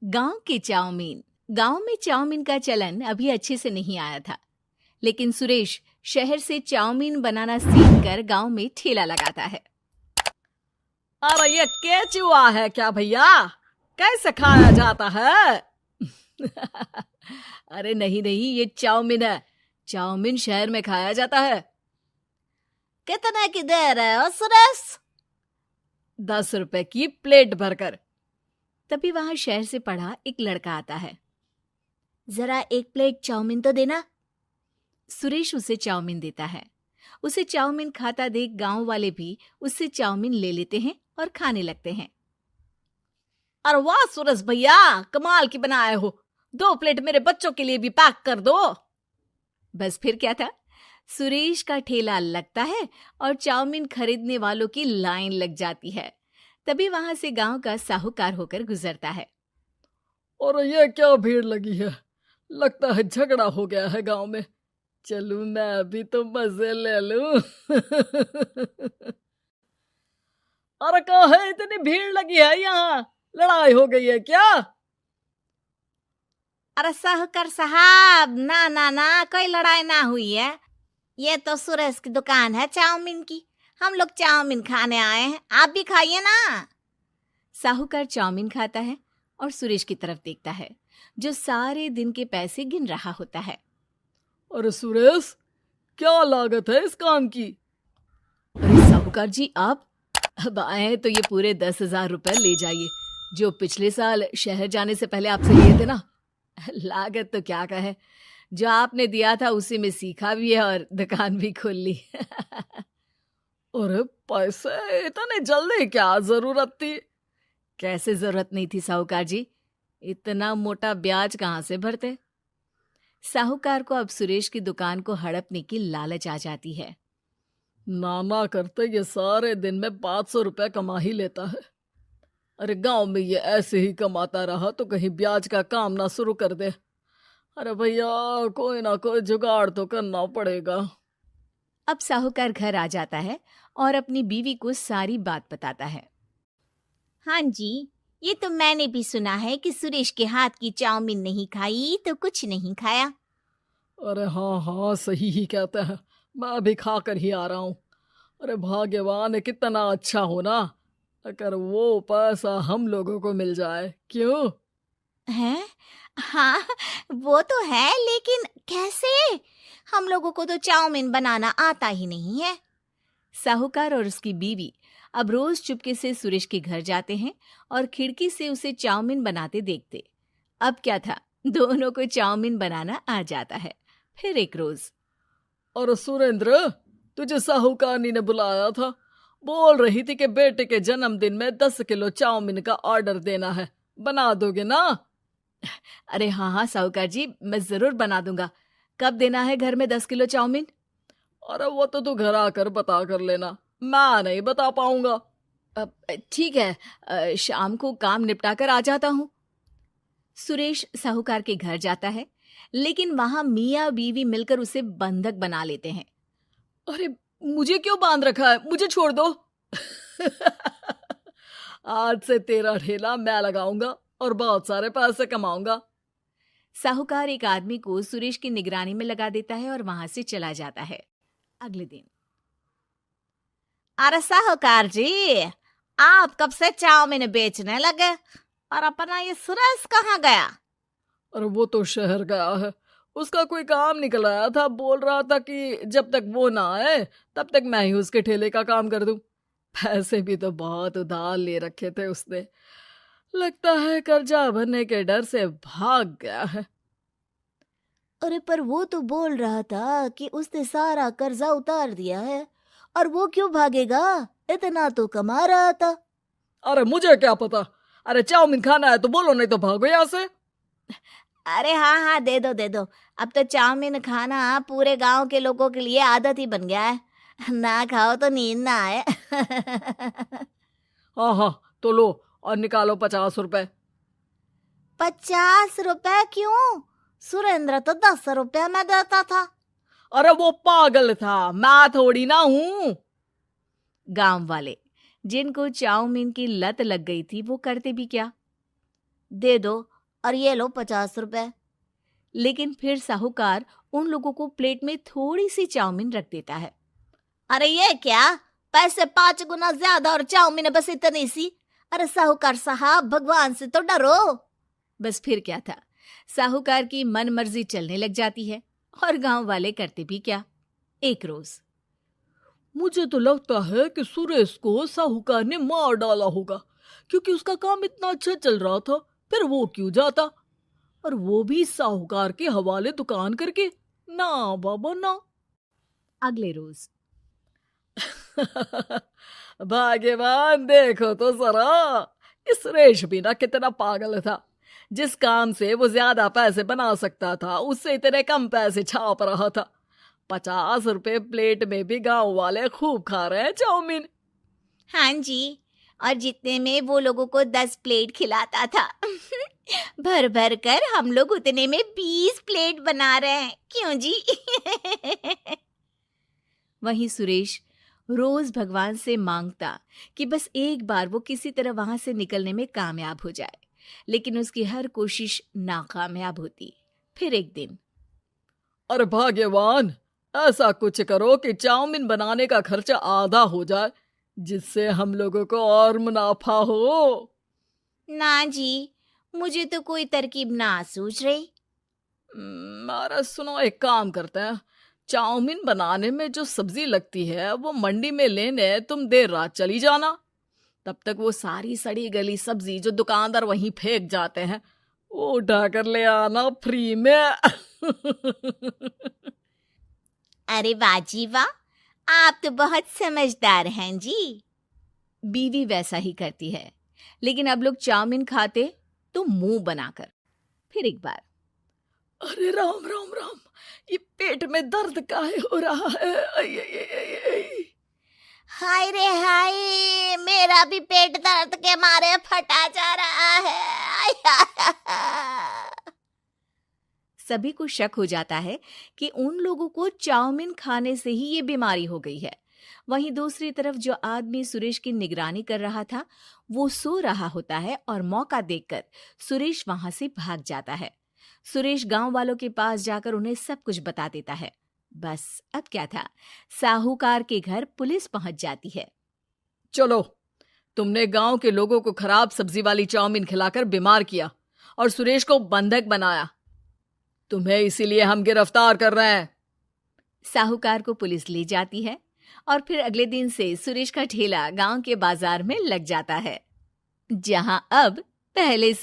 गांव के चाउमीन। गांव में चाउमीन का चलन अभी अच्छे से नहीं आया था, लेकिन सुरेश शहर से चाउमीन बनाना सीखकर गांव में ठेला लगाता है। अरे ये केचुआ है क्या भैया? कैसे खाया जाता है? अरे नहीं नहीं, ये चाउमीन है। चाउमीन शहर में खाया जाता है। कितने की दे रहे हो सुरेश? 10 रुपए की प्लेट भरकर। तभी वहां शहर से पढ़ा एक लड़का आता है। जरा एक प्लेट चाउमीन तो देना। सुरेश उसे चाउमीन देता है। उसे चाउमीन खाता देख गांव वाले भी उससे चाउमीन ले लेते हैं और खाने लगते हैं। अरे वाह सुरेश भैया, कमाल की बनाए हो। 2 प्लेट मेरे बच्चों के लिए भी पैक कर दो। बस फिर क्या था, सुरेश का ठेला लगता है और चाउमीन खरीदने वालों की लाइन लग जाती है। तभी वहां से गांव का साहूकार होकर गुजरता है। और ये क्या भीड़ लगी है? लगता है झगड़ा हो गया है गांव में। चलूं मैं अभी तो मजे ले लूं। अरे कहाँ है, इतनी भीड़ लगी है यहाँ? लड़ाई हो गई है क्या? अरे साहूकार साहब, ना ना ना, कोई लड़ाई ना हुई है। ये तो सुरेश की दुकान है चाउमीन की। हम लोग चाउमीन खाने आए हैं, आप भी खाइए ना। साहूकार चाउमीन खाता है और सुरेश की तरफ देखता है, जो सारे दिन के पैसे गिन रहा होता है। अरे सुरेश, क्या लागत है इस काम की? अरे साहूकार जी, आप अब आए हैं तो ये पूरे 10,000 रुपए ले जाइए, जो पिछले साल शहर जाने से पहले आपसे लिए थे ना। लागत तो क्या कहे, जो आपने दिया था उसी में सीखा भी है और दुकान भी खोल ली। अरे पैसे इतने जल्दी क्या जरूरत थी? कैसे जरूरत नहीं थी साहूकार जी, इतना मोटा ब्याज कहाँ से भरते। साहूकार को अब सुरेश की दुकान को हड़पने की लालच आ जाती है। नाना करते ये सारे दिन में 500 रुपए कमा ही लेता है। अरे गांव में ये ऐसे ही कमाता रहा तो कहीं ब्याज का काम ना शुरू कर दे। अरे भैया, कोई ना कोई जुगाड़ तो करना पड़ेगा। अब साहूकार घर आ जाता है और अपनी बीवी को सारी बात बताता है। हाँ जी, ये तो मैंने भी सुना है कि सुरेश के हाथ की चाउमीन नहीं खाई तो कुछ नहीं खाया। अरे हाँ हाँ, सही ही कहते हैं। मैं अभी खा कर ही आ रहा हूँ। अरे भाग्यवान है, कितना अच्छा हो ना अगर वो पैसा हम लोगों को मिल जाए। क्यों? हैं? हाँ, वो तो है, लेकिन कैसे? हम लोगों को तो चाउमीन बनाना आता ही नहीं है। साहूकार और उसकी बीवी अब रोज चुपके से सुरेश के घर जाते हैं और खिड़की से उसे चाउमीन बनाते देखते। अब क्या था, दोनों को चाउमीन बनाना आ जाता है। फिर एक रोज, और सुरेंद्र, तुझे साहूकारनी ने बुलाया था। बोल रही थी कि बेटे के जन्मदिन में 10 किलो चाउमीन का ऑर्डर देना है। बना दोगे ना? अरे हाँ हाँ साहूकार जी, मैं जरूर बना दूंगा। कब देना है घर में 10 किलो चाउमीन? अरे वो तो तू घर आकर बता कर लेना, मैं नहीं बता पाऊंगा। ठीक है, शाम को काम निपटा कर आ जाता हूँ। सुरेश साहूकार के घर जाता है, लेकिन वहां मियाँ बीवी मिलकर उसे बंधक बना लेते हैं। अरे मुझे क्यों बांध रखा है? मुझे छोड़ दो। आज से तेरा ठेला मैं लगाऊंगा और बहुत सारे पैसे कमाऊंगा। साहूकार एक आदमी को सुरेश की निगरानी में लगा देता है और वहां से चला जाता है। अगले दिन, अरे साहूकार जी, आप कब से चाउमीन बेचने लगे और अपना ये सुरेश कहाँ गया? और वो तो शहर गया है। उसका कोई काम निकल आया था। बोल रहा था कि जब तक वो ना आए तब तक मैं ही उसके ठेले का काम कर दूं। पैसे भी तो बहुत उधार ले रखे थे उसने। लगता है कर्जा भरने के डर से भाग गया है। अरे पर वो तो बोल रहा था कि उसने सारा कर्जा उतार दिया है, और वो क्यों भागेगा? इतना तो कमा रहा था। अरे मुझे क्या पता। अरे चाउमीन खाना है तो बोलो, नहीं तो भागो यहाँ से। अरे हाँ हाँ, दे दो दे दो। अब तो चाउमीन खाना पूरे गांव के लोगों के लिए आदत ही बन गया है। ना खाओ तो नींद ना आए। हाँ हाँ, तो लो और निकालो 50 रुपए। 50 रुपए क्यों? सुरेंद्र तो 10 रुपया में देता था। अरे वो पागल था, मैं थोड़ी ना हूँ। गांव वाले, जिनको चाउमीन की लत लग गई थी, वो करते भी क्या? दे दो और ये लो 50 रुपए। लेकिन फिर साहूकार उन लोगों को प्लेट में थोड़ी सी चाउमीन रख देता है। अरे ये क्या, पैसे 5 गुना ज्यादा और चाउमीन बस इतनी सी। अरे साहूकार साहब, भगवान से तो डरो। बस फिर क्या था, साहूकार की मन मर्जी चलने लग जाती है और गांव वाले करते भी क्या। एक रोज मुझे तो लगता है कि सुरेश को साहूकार ने मार डाला होगा, क्योंकि उसका काम इतना अच्छा चल रहा था, फिर वो क्यों जाता, और वो भी साहूकार के हवाले दुकान करके। ना बाबा ना। अगले रोज भाग्यवान, देखो तो जरा, इस सुरेश भी ना कितना पागल था। जिस काम से वो ज्यादा पैसे बना सकता था, उससे इतने कम पैसे छाप रहा था। 50 रुपए प्लेट में भी गांव वाले खूब खा रहे हैं चाउमीन। हाँ जी, और जितने में वो लोगों को 10 प्लेट खिलाता था। भर भर कर हम लोग उतने में 20 प्लेट बना रहे हैं, क्यों जी? वहीं सुरेश रोज भगवान से मांगता कि बस एक बार वो किसी तरह वहां से निकलने में कामयाब हो जाए, लेकिन उसकी हर कोशिश नाकामयाब होती। फिर एक दिन, अरे भाग्यवान, ऐसा कुछ करो कि चाउमीन बनाने का खर्चा आधा हो जाए, जिससे हम लोगों को और मुनाफा हो। ना जी, मुझे तो कोई तरकीब ना सूझ रही। अरे सुनो, एक काम करते हैं। चाउमीन बनाने में जो सब्जी लगती है वो मंडी में लेने तुम देर रात चली जाना। तब तक वो सारी सड़ी गली सब्जी जो दुकानदार वहीं फेंक जाते हैं, वो उठा कर ले आना फ्री में। अरे वाह जी वाह, आप तो बहुत समझदार हैं जी। बीवी वैसा ही करती है, लेकिन अब लोग चाउमीन खाते तो मुंह बनाकर। फिर एक बार, अरे राम राम राम, ये पेट में दर्द काहे हो रहा है? आई, आई, आई, आई, आई। हाय रे हाय, मेरा भी पेट दर्द के मारे फटा जा रहा है। सभी को शक हो जाता है कि उन लोगों को चाउमीन खाने से ही ये बीमारी हो गई है। वहीं दूसरी तरफ जो आदमी सुरेश की निगरानी कर रहा था, वो सो रहा होता है और मौका देखकर सुरेश वहां से भाग जाता है। सुरेश गांव वालों के पास जाकर उन्हें सब कुछ बता देता है। बस अब क्या था, साहूकार के घर पुलिस पहुंच जाती है। चलो, तुमने गांव के लोगों को खराब सब्जी वाली चाउमीन खिलाकर बीमार किया और सुरेश को बंधक बनाया। तुम्हें इसीलिए हम गिरफ्तार कर रहे हैं। साहूकार को पुलिस ले जाती है और फिर अगले दिन से सुरेश का ठेला गांव के बाजार में लग जाता है, जहां अब पहले से